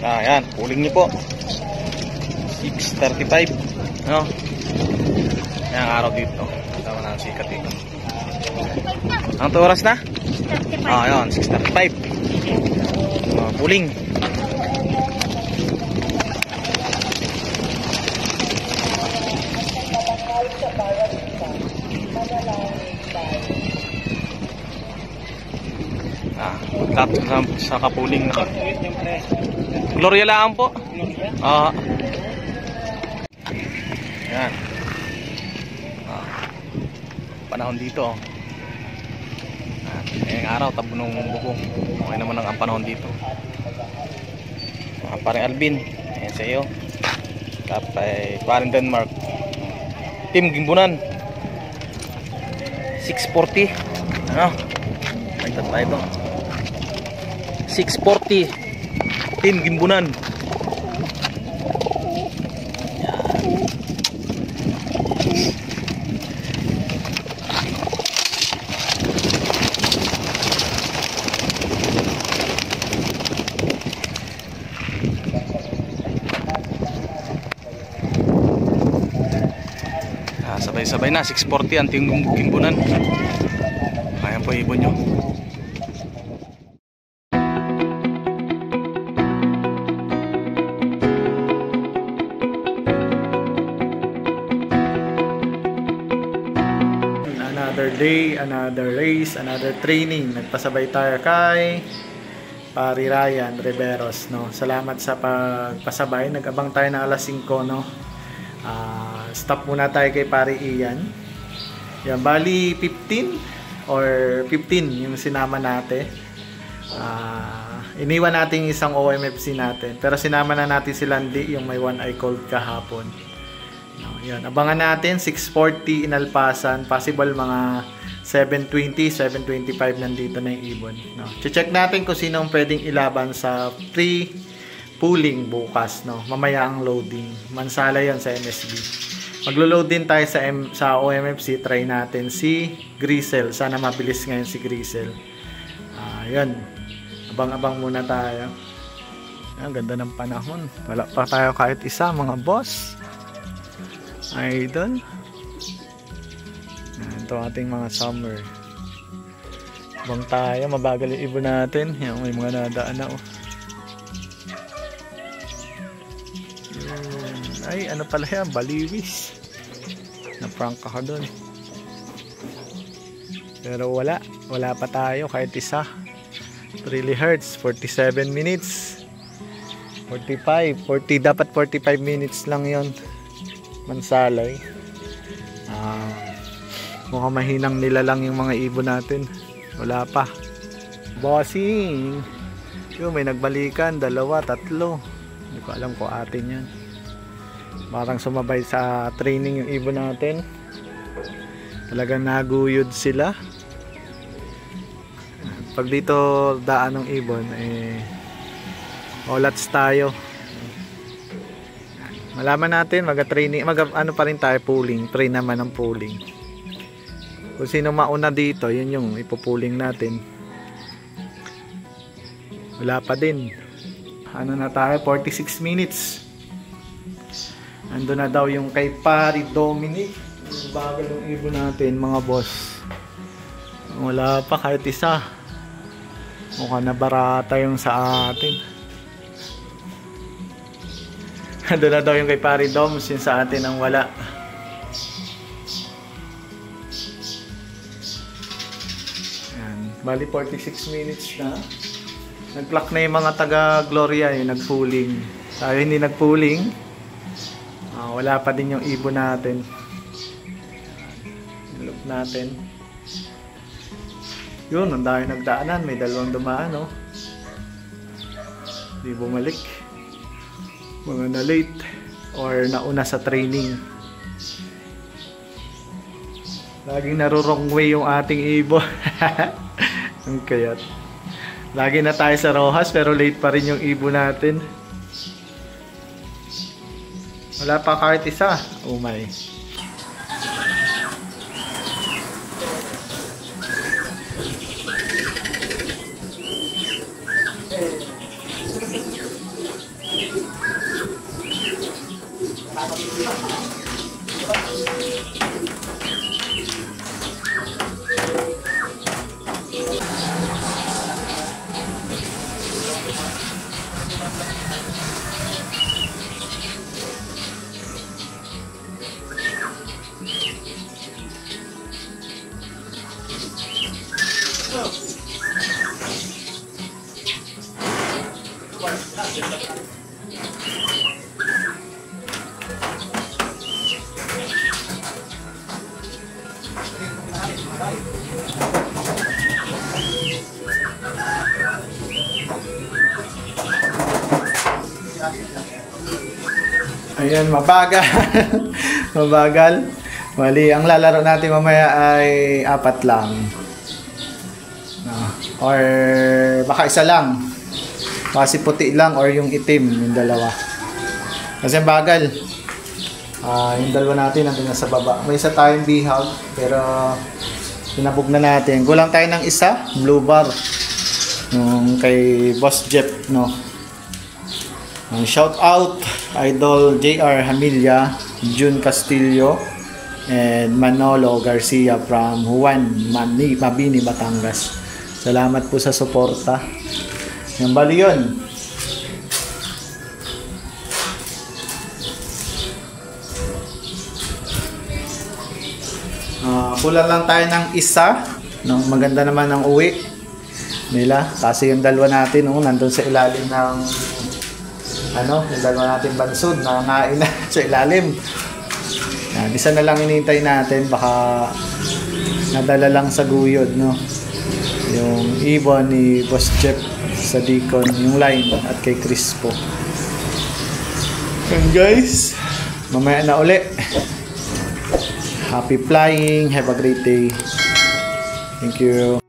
Ayan, puling niyo po 6:35, ano? Ayan ang araw dito. Tama na ang sikat dito. Ang oras na? 6:35. Ayan, 6:35. Puling. Sa kapuling na Gloria lang po. Yan. Panahon dito. Ngayong araw tabunong bubong. Okay naman ang panahon dito. Parang Alvin, ayan sa iyo. Tapay parang Denmark. Team Gimbunan 640. Ano? Ay tatay ito 640 Team Gimbunan. Sabay-sabay na 640 ang Team Gimbunan. Ayan po ibon nyo. Another day, another race, another training. Nagpasabay tayo kay Pari Ryan Riveros, no. Salamat sa pagpasabay. Nag-abang tayo na alas 5, no. Stop muna tayo kay Pari Ian. Yan, bali 15 or 15 yung sinama natin. Iniwan natin yung isang OMFC natin. Pero sinama na natin si Landy, yung may one eye cold kahapon. Yan, abangan natin 640 inalpasan, possible mga 720, 725 nandito na yung ibon, no. Check natin kung sino ang pwedeng ilaban sa pre-pooling bukas, no. Mamaya ang loading. Mansala 'yon sa MSB. Maglo-load din tayo sa OMFC, try natin si Grisel. Sana mabilis ngayon si Grisel. Yan. Abang-abang muna tayo. Ang ganda ng panahon. Wala pa tayo kahit isa, mga boss. Idol. Ito ating mga summer. Bang tayo, mabagal yung ibon natin. Yan, may mga nadaan na, oh. Ay, ano pala yan? Baliwis. Na-prank ako dun. Pero wala pa tayo kahit isa. It really hurts. 47 minutes. 45, 40, dapat 45 minutes lang yon. Mansalay. Mukhang mahinang nila lang yung mga ibon natin. Wala pa. Bossing. Yung may nagbalikan, 2, 3. Hindi ko alam kung atin yan. Parang sumabay sa training yung ibon natin. Talagang naguyod sila. Pag dito daan ng ibon, olats tayo. Malaman natin, mag-training, ano pa rin tayo, pooling. Train naman ng pooling. Kung sino mauna dito, yun yung ipupuling natin. Wala pa din. Ano na tayo, 46 minutes. Ando na daw yung kay Pari Dominic. Bagal yung ibon natin, mga boss. Wala pa kahit isa. Mukhang nabarata yung sa atin. Ando na daw yung kay Pari Doms, yung sa atin ang wala. Yan. Bali 46 minutes na. Nag-clock na yung mga taga Gloria, yung nag-pooling. Tayo hindi nag-pooling. Wala pa din yung ibon natin. Look natin. Yun, ang dahil nagdaanan. May 2 dumaan, no? Di bumalik. Mga na late or nauna sa training. Laging narurong way yung ating ibon. Ang kayat. Lagi na tayo sa Rojas pero late pa rin yung ibon natin. Wala pa kahit isa. Oh my. Ayan, mabagal. Mabagal. Mali, ang lalaro natin mamaya ay 4 lang. Or baka isa lang. Kasi puti lang or yung itim, yung dalawa. Kasi bagal. Yung dalawa natin nandun na sa baba. May isa tayong bihag, pero pinabog na natin. Kulang tayo ng isa, blue bar. Yung kay Boss Jeff, no. Shout out Idol JR Hamilla, June Castillo, and Manolo Garcia from Juan, Mabini, Batangas. Salamat po sa suporta. Yung bali yun. Kulang lang tayo ng isa. No, maganda naman ang uwi nila. Kasi yung dalawa natin, nandun sa ilalim ng yung dalawa natin bansod, nangangain na sa ilalim. Yan, isa na lang inintay natin, baka nadala lang sa guyod, no? Yung ibon ni Boss Jeff sa Deacon, yung line, at kay Crispo. And guys, mamaya na uli. Happy flying, have a great day. Thank you.